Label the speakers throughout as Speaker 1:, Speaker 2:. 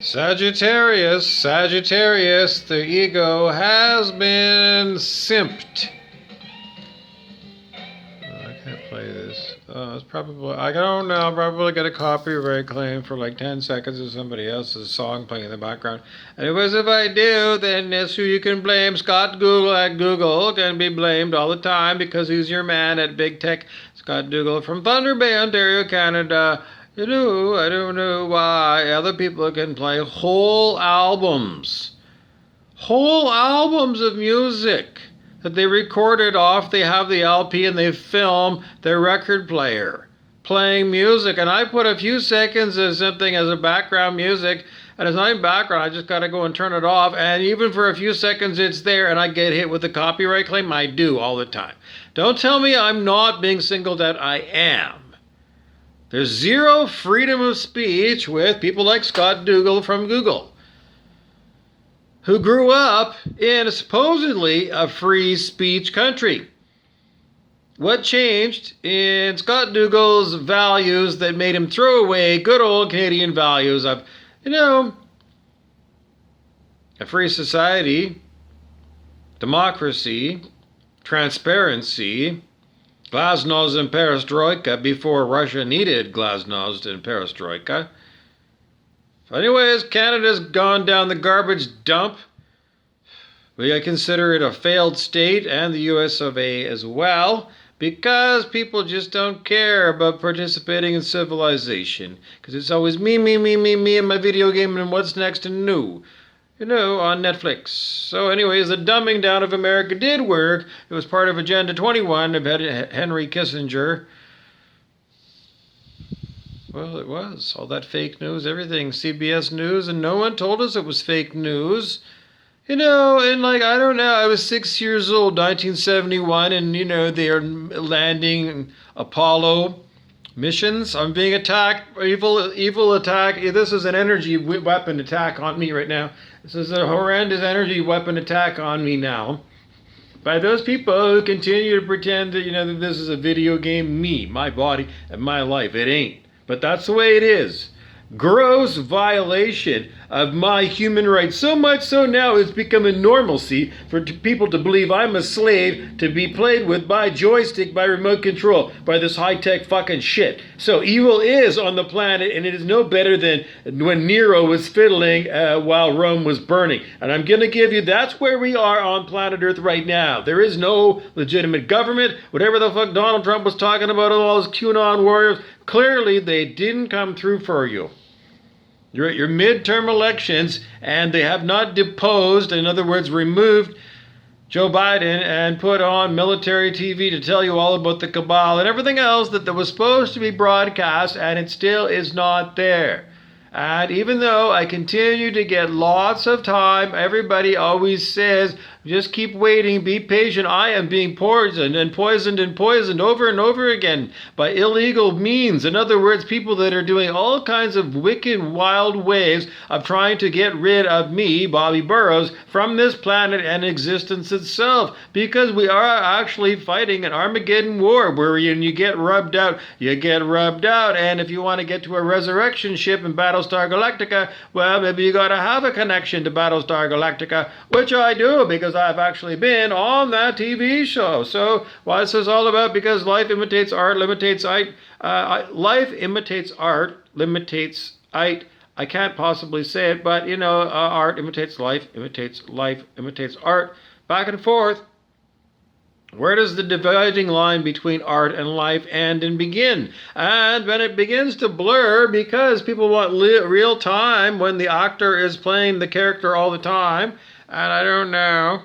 Speaker 1: Sagittarius, the ego has been simped. I can't play this. It's probably, I don't know, I'll probably get a copyright claim for like 10 seconds of somebody else's song playing in the background. Anyways, if I do, then that's who you can blame. Scott Google at Google can be blamed all the time because he's your man at Big Tech. Scott Google from Thunder Bay, Ontario, Canada. I don't know why other people can play whole albums of music that they recorded off. They have the LP and they film their record player playing music. And I put a few seconds of something as a background music, and it's not in background. I just got to go and turn it off. And even for a few seconds, it's there, and I get hit with a copyright claim. I do all the time. Don't tell me I'm not being singled out. I am. There's zero freedom of speech with people like Scott Dougal from Google, who grew up in supposedly a free speech country. What changed in Scott Dougal's values that made him throw away good old Canadian values of, a free society, democracy, transparency, glasnost and perestroika before Russia needed glasnost and perestroika. Anyways, Canada's gone down the garbage dump. I consider it a failed state, and the US of A as well, because people just don't care about participating in civilization. Because it's always me, and my video game, and what's next and new. On Netflix. So anyways, the dumbing down of America did work. It was part of Agenda 21 of Henry Kissinger. Well, it was. All that fake news, everything. CBS News, and no one told us it was fake news. I was 6 years old, 1971, and, they are landing Apollo missions. I'm being attacked. Evil attack. This is an energy weapon attack on me right now. This is a horrendous energy weapon attack on me now by those people who continue to pretend that, that this is a video game, me, my body, and my life. It ain't. But that's the way it is. Gross violation of my human rights. So much so now it's become a normalcy for people to believe I'm a slave to be played with by joystick, by remote control, by this high-tech fucking shit. So evil is on the planet, and it is no better than when Nero was fiddling while Rome was burning. And I'm going to give you, that's where we are on planet Earth right now. There is no legitimate government. Whatever the fuck Donald Trump was talking about, all those QAnon warriors, clearly they didn't come through for you. You're at your midterm elections, and they have not deposed, in other words, removed Joe Biden and put on military TV to tell you all about the cabal and everything else that was supposed to be broadcast, and it still is not there. And even though I continue to get lots of time, everybody always says, just keep waiting, be patient. I am being poisoned over and over again by illegal means. In other words, people that are doing all kinds of wicked, wild ways of trying to get rid of me, Bobby Burrows, from this planet and existence itself. Because we are actually fighting an Armageddon war where you get rubbed out, you get rubbed out. And if you want to get to a resurrection ship in Battlestar Galactica, well, maybe you got to have a connection to Battlestar Galactica, which I do because I've actually been on that TV show. So what this is all about, because life imitates art, life imitates art, limitates art. I can't possibly say it, but art imitates life, imitates art, back and forth. Where does the dividing line between art and life end and begin? And when it begins to blur, because people want real time when the actor is playing the character all the time, and I don't know.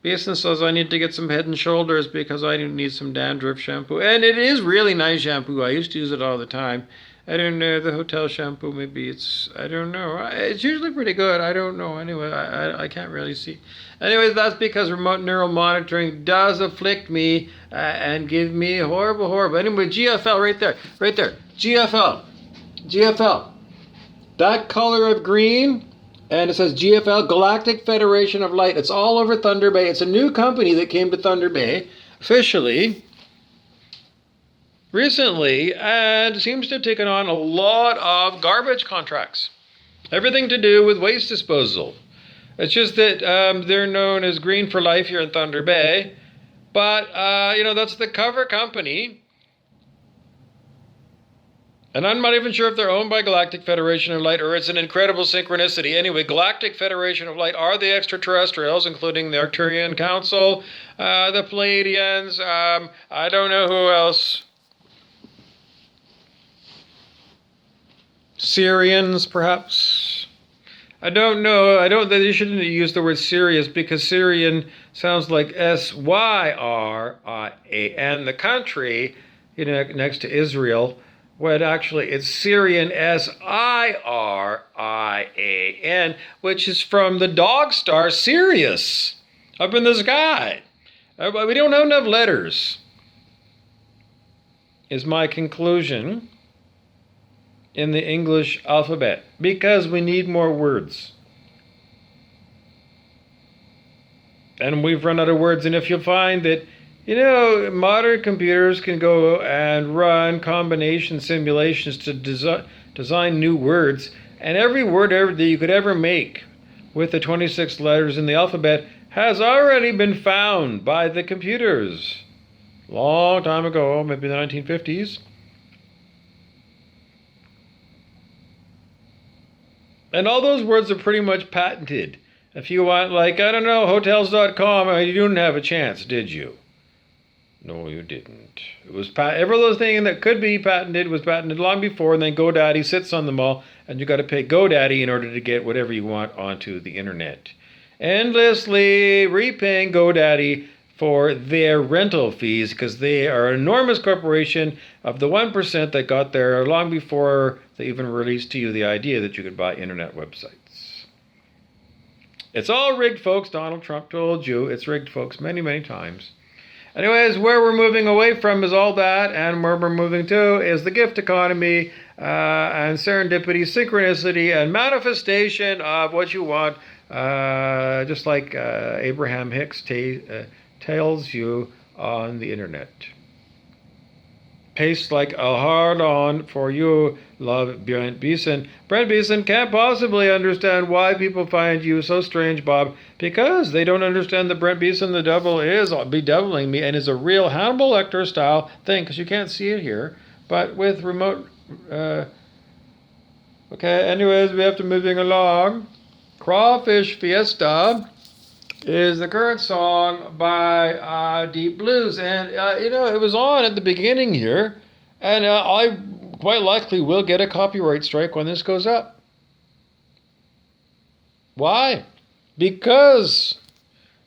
Speaker 1: Beeson says I need to get some Head and Shoulders because I need some dandruff shampoo. And it is really nice shampoo. I used to use it all the time. I don't know, the hotel shampoo, maybe I don't know. It's usually pretty good. I don't know. Anyway, I can't really see. Anyways, that's because remote neural monitoring does afflict me and give me horrible. Anyway, GFL right there. GFL. That color of green, and it says GFL, Galactic Federation of Light. It's all over Thunder Bay. It's a new company that came to Thunder Bay officially recently and seems to have taken on a lot of garbage contracts. Everything to do with waste disposal. It's just that they're known as Green for Life here in Thunder Bay. But, that's the cover company. And I'm not even sure if they're owned by Galactic Federation of Light or it's an incredible synchronicity. Anyway, Galactic Federation of Light are the extraterrestrials, including the Arcturian Council, the Pleiadians, I don't know who else. Syrians, perhaps? I don't know. You shouldn't use the word Sirius because Syrian sounds like Syrian, the country, next to Israel. When actually it's Syrian Sirian, which is from the dog star Sirius up in the sky. We don't have enough letters, is my conclusion, in the English alphabet, because we need more words. And we've run out of words, and if you find that modern computers can go and run combination simulations to design new words, and every word that you could ever make with the 26 letters in the alphabet has already been found by the computers. Long time ago, maybe the 1950s. And all those words are pretty much patented. If you want, hotels.com, you didn't have a chance, did you? No, you didn't. It was every little thing that could be patented was patented long before, and then GoDaddy sits on them all, and you got to pay GoDaddy in order to get whatever you want onto the internet. Endlessly repaying GoDaddy for their rental fees because they are an enormous corporation of the 1% that got there long before they even released to you the idea that you could buy internet websites. It's all rigged, folks. Donald Trump told you it's rigged, folks, many, many times. Anyways, where we're moving away from is all that, and where we're moving to is the gift economy and serendipity, synchronicity, and manifestation of what you want, just like Abraham Hicks tells you on the internet. Paste like a hard-on for you, love, Brent Beeson. Brent Beeson can't possibly understand why people find you so strange, Bob, because they don't understand that Brent Beeson, the devil, is bedeviling me and is a real Hannibal Lecter style thing, because you can't see it here, but with remote... Okay, anyways, we have to moving along. Crawfish Fiesta is the current song by Deep Blues. And, it was on at the beginning here. And I quite likely will get a copyright strike when this goes up. Why? Because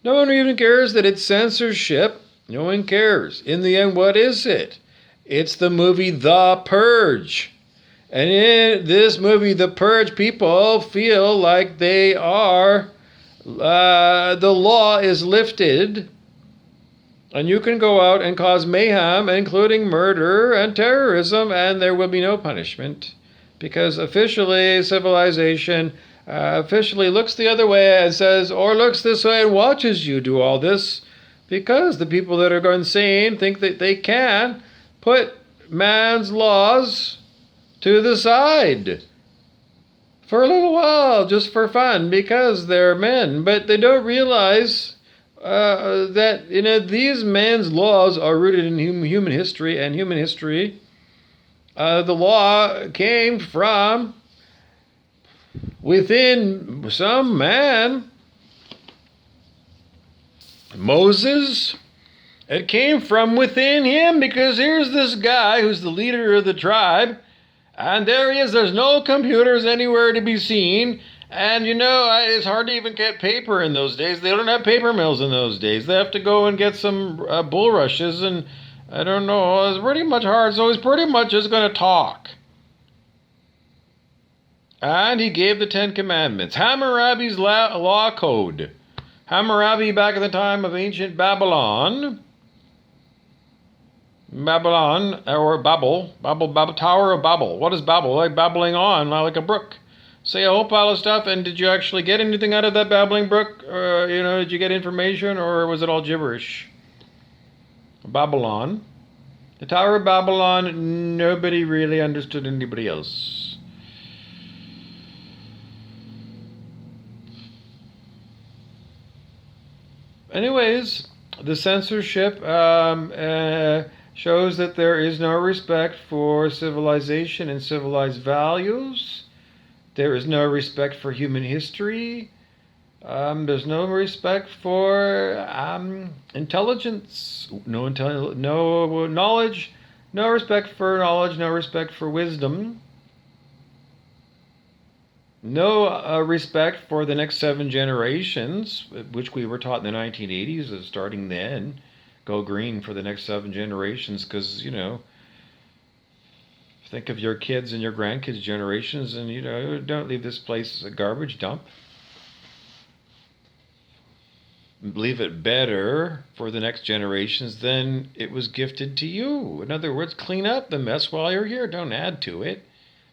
Speaker 1: no one even cares that it's censorship. No one cares. In the end, what is it? It's the movie The Purge. And in this movie, The Purge, people feel like they are... the law is lifted, and you can go out and cause mayhem, including murder and terrorism, and there will be no punishment, because officially civilization officially looks the other way and says, or looks this way and watches you do all this, because the people that are insane think that they can put man's laws to the side for a little while, just for fun, because they're men. But they don't realize that, these men's laws are rooted in human history, and human history, the law came from within some man. Moses, it came from within him, because here's this guy who's the leader of the tribe, and there he is. There's no computers anywhere to be seen. And, it's hard to even get paper in those days. They don't have paper mills in those days. They have to go and get some bulrushes. And I don't know. It's pretty much hard. So he's pretty much just going to talk. And he gave the 10 Commandments. Hammurabi's law code. Hammurabi back in the time of ancient Babylon. Babylon, or Babel, Tower of Babel. What is Babel? Like babbling on, like a brook. Say a whole pile of stuff, and did you actually get anything out of that babbling brook? Did you get information, or was it all gibberish? Babylon. The Tower of Babylon, nobody really understood anybody else. Anyways, the censorship shows that there is no respect for civilization and civilized values. There is no respect for human history. There's no respect for intelligence, no knowledge, no respect for knowledge, no respect for wisdom, no respect for the next 7 generations, which we were taught in the 1980s, starting then. Go green for the next 7 generations, because, think of your kids and your grandkids' generations, and, don't leave this place as a garbage dump. Leave it better for the next generations than it was gifted to you. In other words, clean up the mess while you're here. Don't add to it.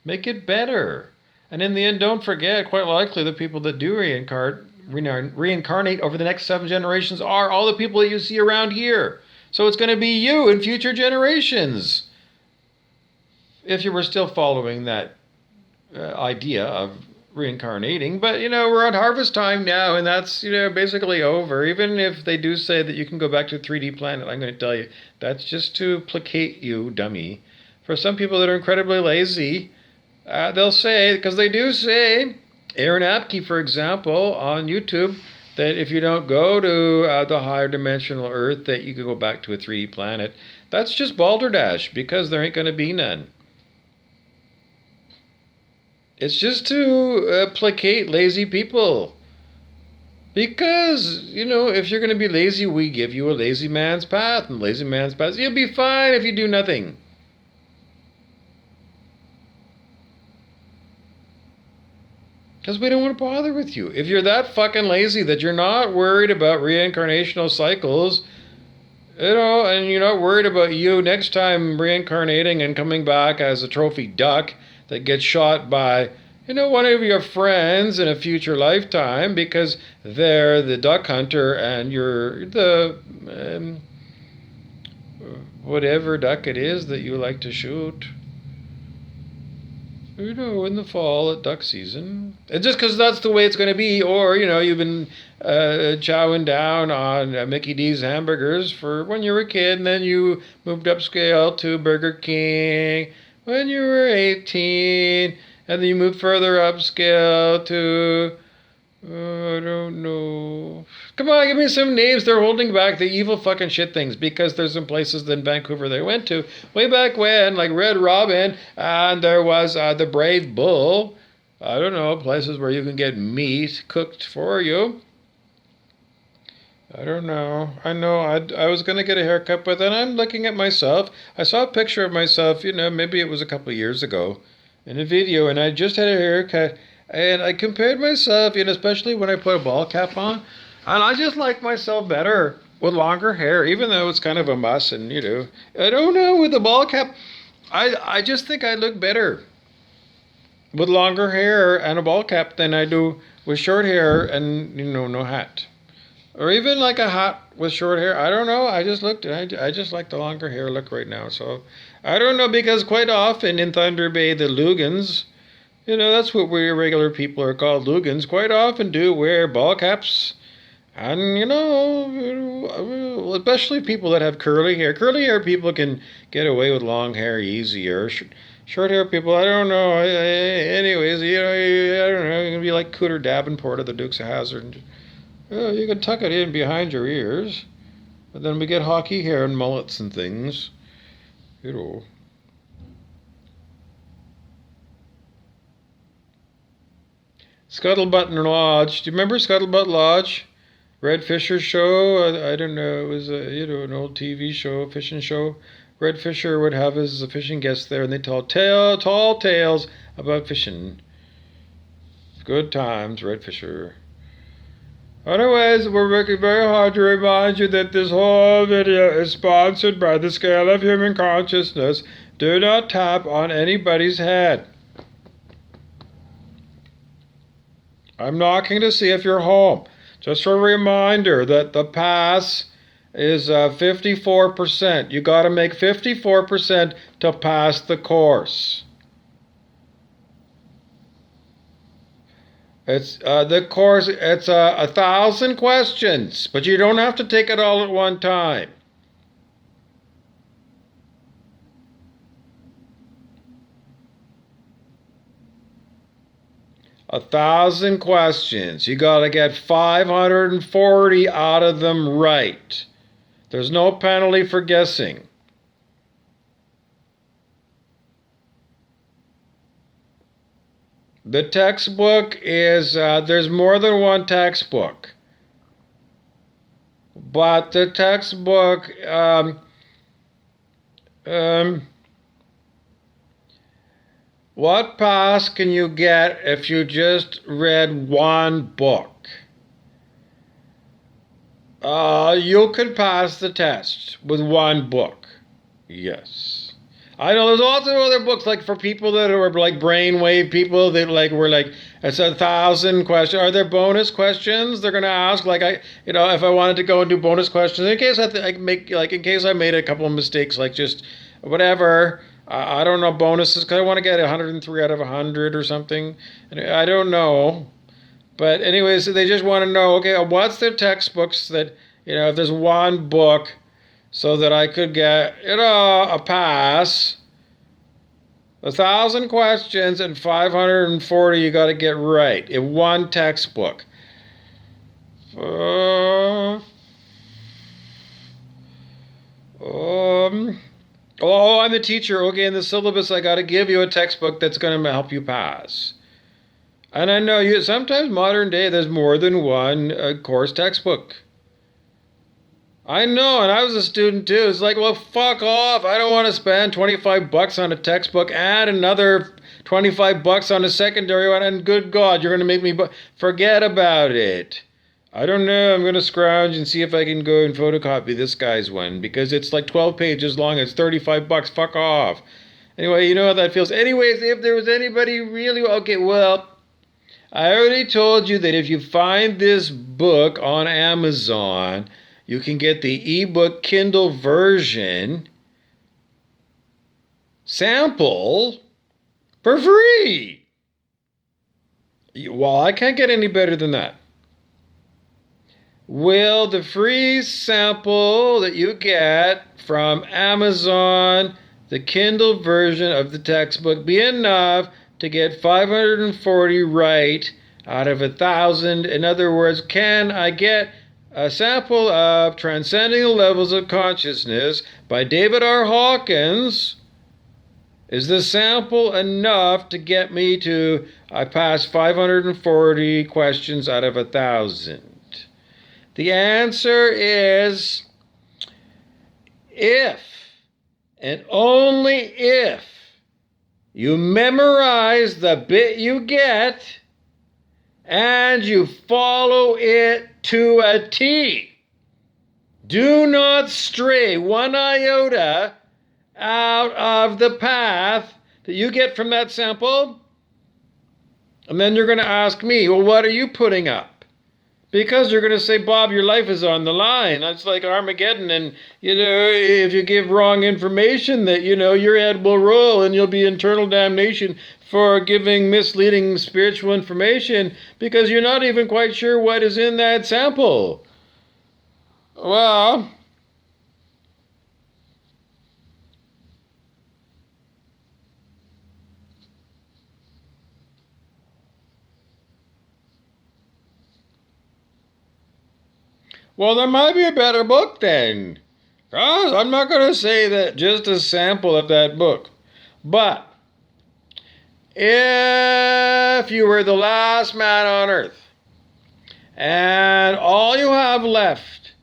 Speaker 1: Make it better. And in the end, don't forget, quite likely the people that do reincarnate over the next 7 generations are all the people that you see around here. So it's going to be you in future generations. If you were still following that idea of reincarnating. But, we're on harvest time now, and that's, basically over. Even if they do say that you can go back to a 3D planet, I'm going to tell you, that's just to placate you, dummy. For some people that are incredibly lazy, they'll say, because they do say, Aaron Apke, for example, on YouTube, that if you don't go to the higher dimensional Earth, that you can go back to a 3D planet. That's just balderdash, because there ain't going to be none. It's just to placate lazy people. Because, if you're going to be lazy, we give you a lazy man's path. And lazy man's path, you'll be fine if you do nothing. Because we don't want to bother with you. If you're that fucking lazy that you're not worried about reincarnational cycles, and you're not worried about you next time reincarnating and coming back as a trophy duck that gets shot by, one of your friends in a future lifetime because they're the duck hunter and you're the whatever duck it is that you like to shoot. In the fall at duck season. And just because that's the way it's going to be, or, you've been chowing down on Mickey D's hamburgers for when you were a kid, and then you moved upscale to Burger King when you were 18, and then you moved further upscale to, I don't know. Come on, give me some names. They're holding back the evil fucking shit things because there's some places in Vancouver they went to way back when, like Red Robin, and there was the Brave Bull. I don't know, places where you can get meat cooked for you. I don't know. I know I was going to get a haircut, but then I'm looking at myself. I saw a picture of myself, maybe it was a couple of years ago in a video, and I just had a haircut, and I compared myself, especially when I put a ball cap on, and I just like myself better with longer hair, even though it's kind of a muss, and, I don't know, with the ball cap, I just think I look better with longer hair and a ball cap than I do with short hair and, no hat. Or even like a hat with short hair. I don't know. I just like the longer hair look right now. So I don't know, because quite often in Thunder Bay, the Lugans, that's what we regular people are called, Lugans, quite often do wear ball caps. And, especially people that have curly hair. Curly hair people can get away with long hair easier. Short hair people, I don't know. Anyways, I don't know. You can be like Cooter Davenport of the Dukes of Hazzard. You can tuck it in behind your ears. But then we get hockey hair and mullets and things. Scuttlebutt Lodge. Do you remember Scuttlebutt Lodge? Red Fisher show? I don't know. It was an old TV show, fishing show. Red Fisher would have his fishing guests there, and they tell tall tales about fishing. Good times, Red Fisher. Anyways, we're working very hard to remind you that this whole video is sponsored by the Scale of Human Consciousness. Do not tap on anybody's head. I'm knocking to see if you're home. Just a reminder that the pass is 54%. You got to make 54% to pass the course. It's the course. It's 1,000 questions, but you don't have to take it all at one time. A 1,000 questions. You got to get 540 out of them right. There's no penalty for guessing. The textbook is, there's more than one textbook. But the textbook, what pass can you get if you just read one book? You could pass the test with one book. Yes. I know there's lots of other books, like for people that are like brainwave people that like were like, it's 1,000 questions. Are there bonus questions they're gonna ask? Like if I wanted to go and do bonus questions in case in case I made a couple of mistakes, like just whatever. I don't know bonuses because I want to get 103 out of 100 or something. I don't know, but anyways, they just want to know. Okay, what's the textbooks that if there's one book, so that I could get a pass. 1,000 questions and 540 you got to get right in one textbook. I'm the teacher. Okay, in the syllabus, I got to give you a textbook that's going to help you pass. And I know sometimes modern day, there's more than one course textbook. I know, and I was a student too. It's like, well, fuck off. I don't want to spend $25 on a textbook and another $25 on a secondary one. And good God, you're going to make me forget about it. I don't know. I'm going to scrounge and see if I can go and photocopy this guy's one because it's like 12 pages long. It's $35. Fuck off. Anyway, you know how that feels. Anyways, if there was anybody really... Okay, well, I already told you that if you find this book on Amazon... You can get the ebook Kindle version sample for free. Well, I can't get any better than that. Will the free sample that you get from Amazon, the Kindle version of the textbook, be enough to get 540 right out of 1,000? In other words, can I get a sample of Transcending the Levels of Consciousness by David R. Hawkins? Is the sample enough to get me to, I passed 540 questions out of 1,000? The answer is if, and only if, you memorize the bit you get and you follow it to a T. Do not stray one iota out of the path that you get from that sample. And then you're going to ask me, well, what are you putting up? Because you're going to say, Bob, your life is on the line. That's like Armageddon. And, if you give wrong information, that, your head will roll and you'll be eternal damnation for giving misleading spiritual information because you're not even quite sure what is in that sample. Well, there might be a better book then. Guys, I'm not going to say that just a sample of that book. But if you were the last man on earth and all you have left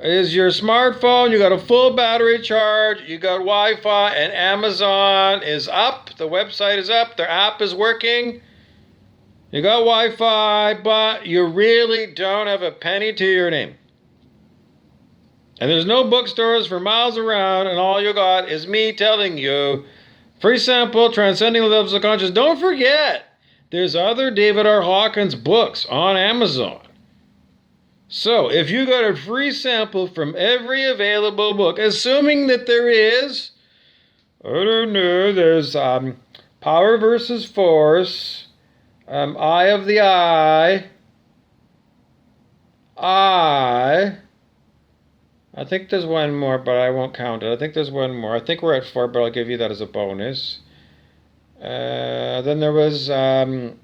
Speaker 1: is your smartphone, you got a full battery charge, you got Wi-Fi, and Amazon is up, the website is up, their app is working, you got Wi-Fi, but you really don't have a penny to your name. And there's no bookstores for miles around, and all you got is me telling you, free sample, Transcending the Levels of Consciousness. Don't forget, there's other David R. Hawkins books on Amazon. So, if you got a free sample from every available book, assuming that there is, I don't know, there's Power versus Force, Eye of the eye. I think there's one more, but I won't count it. I think there's one more. I think we're at 4, but I'll give you that as a bonus. Then there was, I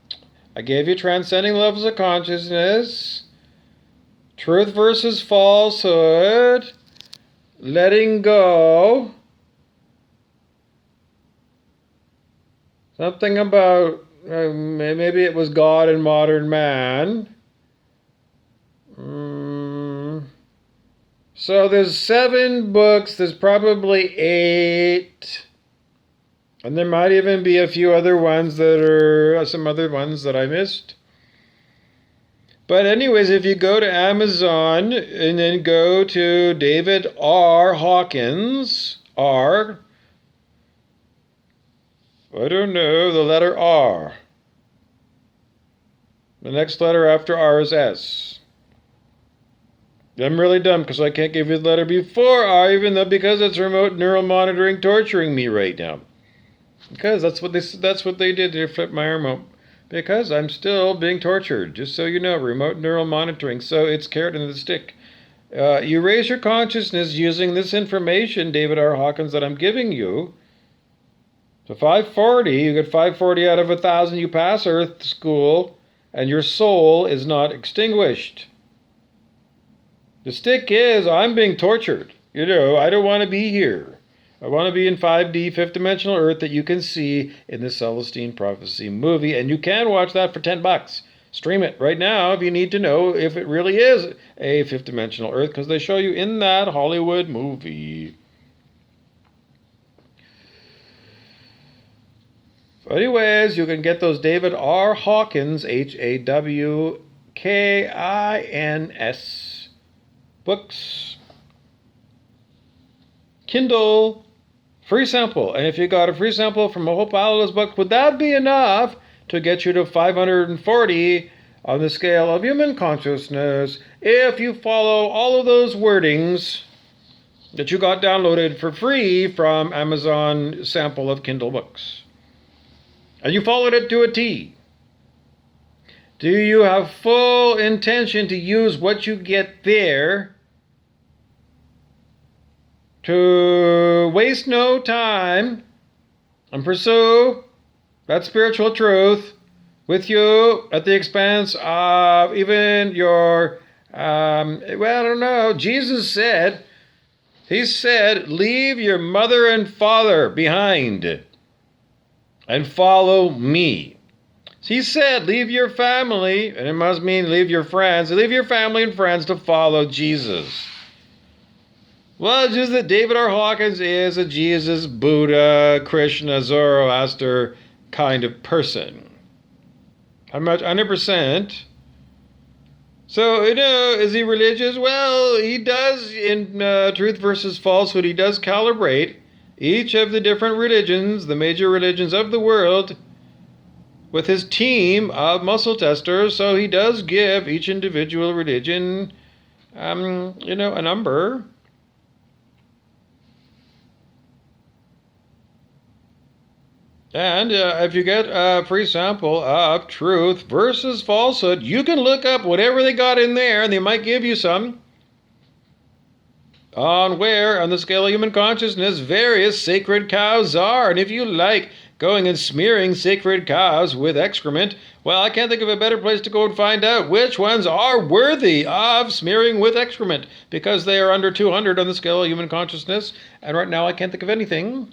Speaker 1: gave you transcending levels of consciousness, truth versus falsehood, letting go, something about, maybe it was God and modern man. So there's 7 books, there's probably 8. And there might even be a few other ones that are, some other ones that I missed. But anyways, if you go to Amazon and then go to David R. Hawkins, R, I don't know, the letter R. The next letter after R is S. I'm really dumb because I can't give you the letter before R, even though because it's remote neural monitoring torturing me right now. Because that's what they did. They flipped my remote. Because I'm still being tortured. Just so you know, remote neural monitoring. So it's carrot and the stick. You raise your consciousness using this information, David R. Hawkins, that I'm giving you. So 540, you get 540 out of 1,000. You pass Earth school, and your soul is not extinguished. The stick is, I'm being tortured. You know, I don't want to be here. I want to be in 5D, fifth dimensional Earth that you can see in the Celestine Prophecy movie. And you can watch that for $10. Stream it right now if you need to know if it really is a fifth dimensional Earth, because they show you in that Hollywood movie. So anyways, you can get those David R. Hawkins, Hawkins, books, Kindle, free sample. And if you got a free sample from a whole pile of those books, would that be enough to get you to 540 on the scale of human consciousness if you follow all of those wordings that you got downloaded for free from Amazon sample of Kindle books? And you followed it to a T. Do you have full intention to use what you get there to waste no time and pursue that spiritual truth with you at the expense of even your, well, I don't know, Jesus said, he said, leave your mother and father behind and follow me. He said, leave your family, and it must mean leave your friends, leave your family and friends to follow Jesus. Well, it's just that David R. Hawkins is a Jesus, Buddha, Krishna, Zoroaster kind of person. How much? 100%. So, you know, is he religious? Well, he does, in Truth versus Falsehood, he does calibrate each of the different religions, the major religions of the world, with his team of muscle testers. So he does give each individual religion, you know, a number. And if you get a free sample of Truth versus Falsehood, you can look up whatever they got in there, and they might give you some on where, on the scale of human consciousness, various sacred cows are. And if you like going and smearing sacred cows with excrement, well, I can't think of a better place to go and find out which ones are worthy of smearing with excrement, because they are under 200 on the scale of human consciousness. And right now I can't think of anything.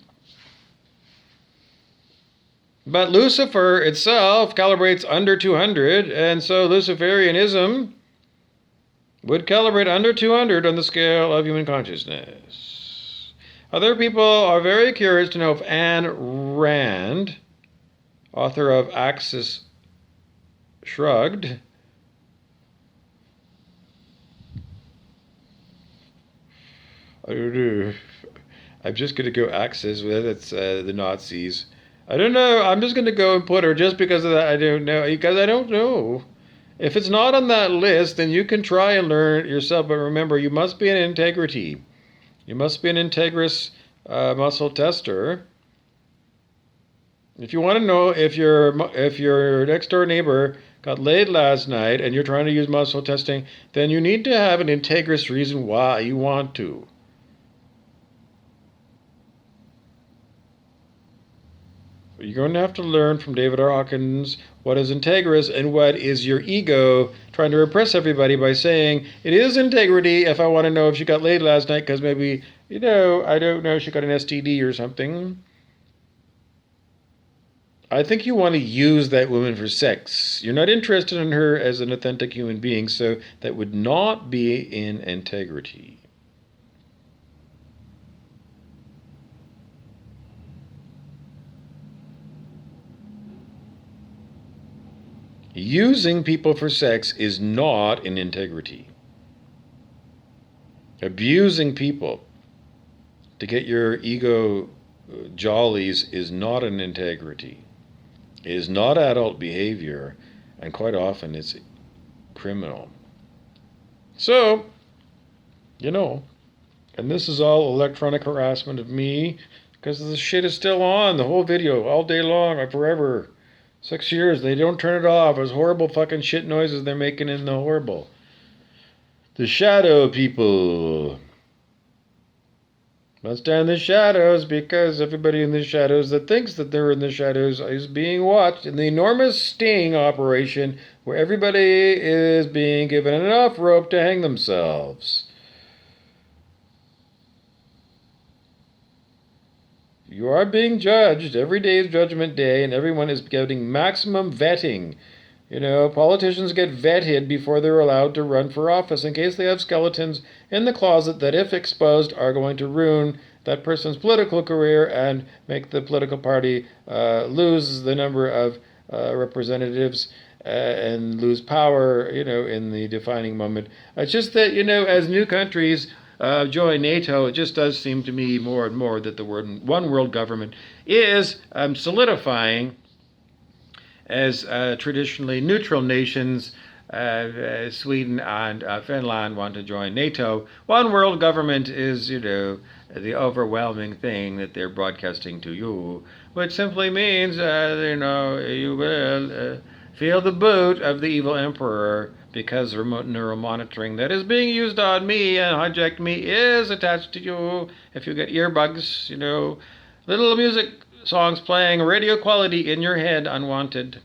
Speaker 1: But Lucifer itself calibrates under 200, and so Luciferianism would calibrate under 200 on the scale of human consciousness. Other people are very curious to know if Ayn Rand, author of Axis Shrugged, I'm just going to go Axis with it's the Nazis. I don't know. I'm just going to go and put her just because of that. I don't know. Because I don't know. If it's not on that list, then you can try and learn it yourself. But remember, you must be an integrity. You must be an integrous muscle tester. If you want to know if your next door neighbor got laid last night and you're trying to use muscle testing, then you need to have an integrous reason why you want to. You're going to have to learn from David R. Hawkins what is integrous and what is your ego trying to repress everybody by saying it is integrity if I want to know if she got laid last night because maybe, I don't know, she got an STD or something. I think you want to use that woman for sex. You're not interested in her as an authentic human being, so that would not be in integrity. Using people for sex is not in integrity. Abusing people to get your ego jollies is not an integrity. It is not adult behavior, and quite often it's criminal. So, and this is all electronic harassment of me, because the shit is still on, the whole video, all day long, forever. 6 years, they don't turn it off. Those horrible fucking shit noises they're making in the horrible. The shadow people. Must stand in the shadows because everybody in the shadows that thinks that they're in the shadows is being watched in the enormous sting operation where everybody is being given enough rope to hang themselves. You are being judged. Every day is Judgment Day, and everyone is getting maximum vetting. Politicians get vetted before they're allowed to run for office in case they have skeletons in the closet that, if exposed, are going to ruin that person's political career and make the political party lose the number of representatives and lose power, in the defining moment. It's just that, as new countries join NATO, it just does seem to me more and more that the word one world government is solidifying as traditionally neutral nations. Sweden and Finland want to join NATO. One world government is, the overwhelming thing that they're broadcasting to you, which simply means, you will feel the boot of the evil emperor because remote neural monitoring that is being used on me and hijacked me is attached to you. If you get earbuds, little music songs playing radio quality in your head, unwanted,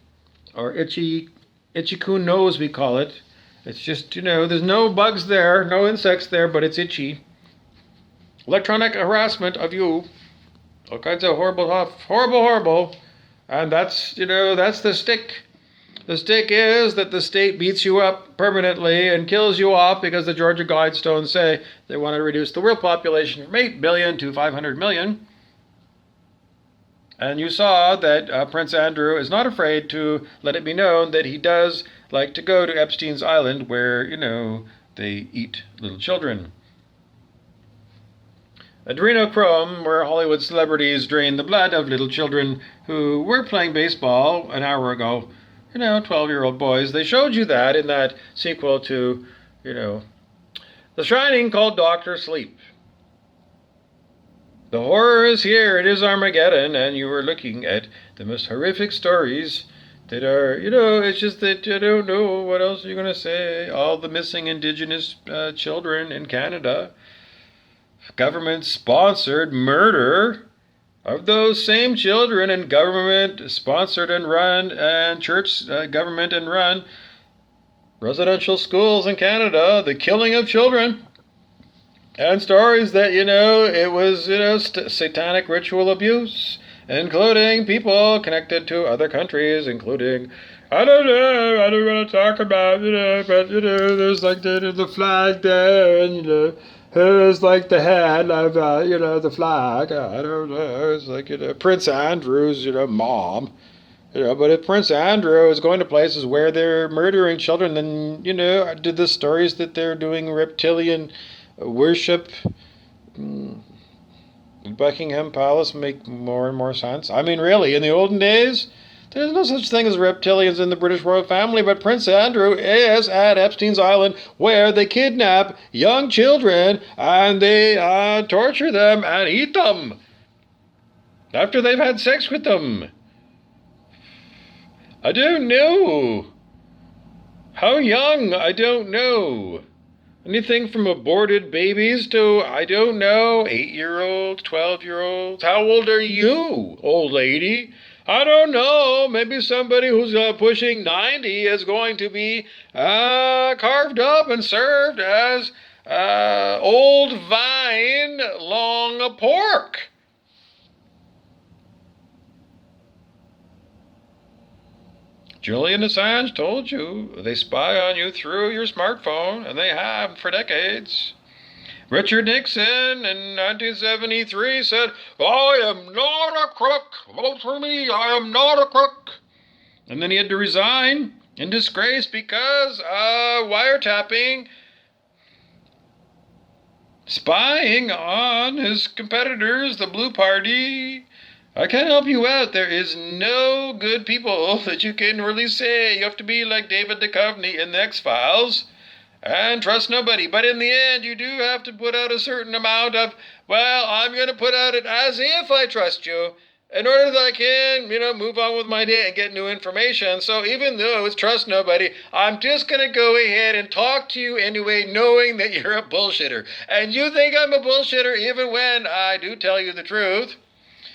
Speaker 1: or itchy nose, we call it. It's just, there's no bugs there, no insects there, but it's itchy. Electronic harassment of you. All kinds of horrible. And that's the stick. The stick is that the state beats you up permanently and kills you off because the Georgia Guidestones say they want to reduce the world population from 8 billion to 500 million. And you saw that Prince Andrew is not afraid to let it be known that he does like to go to Epstein's Island where, they eat little children. Adrenochrome, where Hollywood celebrities drain the blood of little children who were playing baseball an hour ago. 12-year-old boys. They showed you that in that sequel to, The Shining called Dr. Sleep. The horror is here. It is Armageddon, and you are looking at the most horrific stories that are, it's just that you don't know what else you're going to say. All the missing Indigenous children in Canada. Government-sponsored murder of those same children, and government-sponsored and run, and church government and run residential schools in Canada. The killing of children. And stories that, it was, satanic ritual abuse, including people connected to other countries, including, I don't want to talk about, but, there's like the flag there, and, here's like the head of, the flag. I don't know, it's like, Prince Andrew's, mom. But if Prince Andrew is going to places where they're murdering children, then, do the stories that they're doing reptilian worship in Buckingham Palace make more and more sense? I mean, really, in the olden days, there's no such thing as reptilians in the British royal family, but Prince Andrew is at Epstein's Island where they kidnap young children and they torture them and eat them after they've had sex with them. I don't know. How young? I don't know. Anything from aborted babies to, I don't know, 8-year-olds, 12-year-olds. How old are you, old lady? I don't know. Maybe somebody who's pushing 90 is going to be carved up and served as old vine long pork. Julian Assange told you they spy on you through your smartphone, and they have for decades. Richard Nixon in 1973 said, I am not a crook. Vote for me. I am not a crook. And then he had to resign in disgrace because wiretapping, spying on his competitors, the Blue Party. I can't help you out. There is no good people that you can really say. You have to be like David Duchovny in the X-Files and trust nobody. But in the end, you do have to put out a certain amount of, well, I'm going to put out it as if I trust you in order that I can, move on with my day and get new information. So even though it's trust nobody, I'm just going to go ahead and talk to you anyway, knowing that you're a bullshitter. And you think I'm a bullshitter even when I do tell you the truth.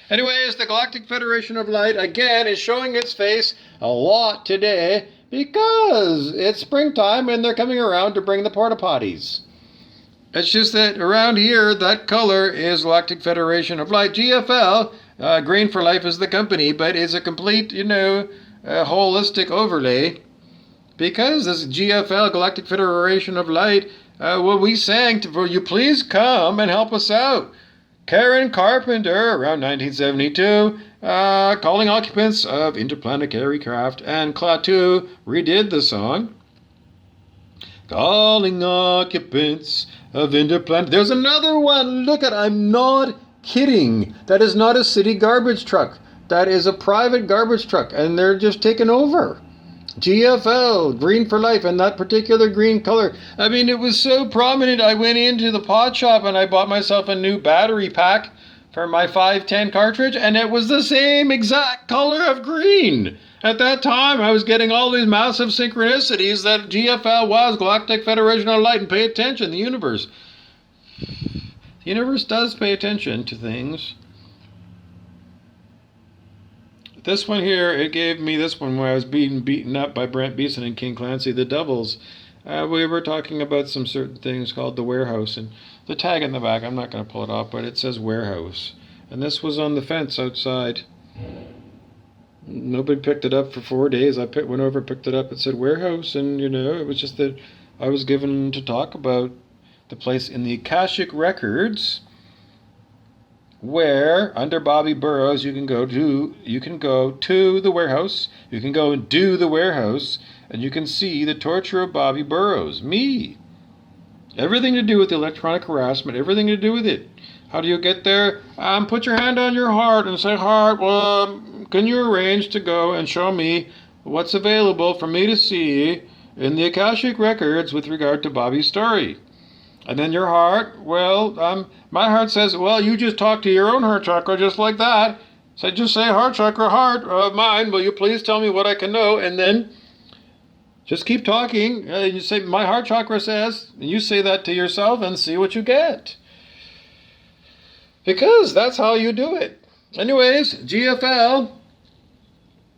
Speaker 1: Anyways, the Galactic Federation of Light, again, is showing its face a lot today because it's springtime and they're coming around to bring the porta potties. It's just that around here, that color is Galactic Federation of Light. GFL, Green for Life is the company, but it's a complete, holistic overlay. Because this GFL, Galactic Federation of Light, we sang for you, please come and help us out. Karen Carpenter, around 1972, calling occupants of interplanetary craft, and Klaatu redid the song. Calling occupants of interplanetary. There's another one. Look at, I'm not kidding. That is not a city garbage truck. That is a private garbage truck, and they're just taking over. GFL, Green for Life, and that particular green color. I mean, it was so prominent. I went into the pot shop and I bought myself a new battery pack for my 510 cartridge, and it was the same exact color of green. At that time, I was getting all these massive synchronicities that GFL was Galactic Federation of Light. And pay attention, the universe. The universe does pay attention to things. This one here, it gave me this one where I was beaten up by Brent Beeson and King Clancy, the Devils. We were talking about some certain things called the warehouse, and the tag in the back, I'm not going to pull it off, but it says warehouse. And this was on the fence outside. Nobody picked it up for 4 days. I went over, picked it up, it said warehouse, and it was just that I was given to talk about the place in the Akashic Records, where under Bobby Burrows you can go to the warehouse, you can go and do the warehouse, and you can see the torture of Bobby Burrows, me. Everything to do with electronic harassment, everything to do with it. How do you get there? Put your hand on your heart and say, heart, well, can you arrange to go and show me what's available for me to see in the Akashic Records with regard to Bobby's story? And then your heart, my heart says, well, you just talk to your own heart chakra just like that. So just say, heart chakra, heart of mine, will you please tell me what I can know? And then just keep talking. You say, my heart chakra says, and you say that to yourself and see what you get. Because that's how you do it. Anyways, GFL,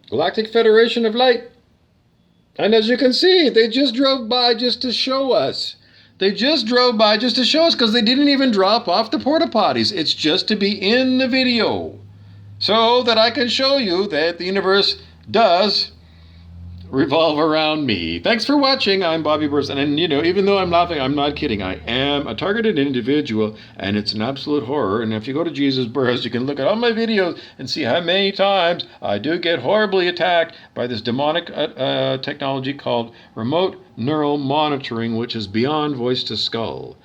Speaker 1: Galactic Federation of Light. And as you can see, they just drove by just to show us. They just drove by just to show us because they didn't even drop off the porta potties. It's just to be in the video so that I can show you that the universe does revolve around me. Thanks for watching. I'm Bobby Burson. And, even though I'm laughing, I'm not kidding. I am a targeted individual, and it's an absolute horror. And if you go to Jesus Burrows, you can look at all my videos and see how many times I do get horribly attacked by this demonic technology called remote neural monitoring, which is beyond voice to skull.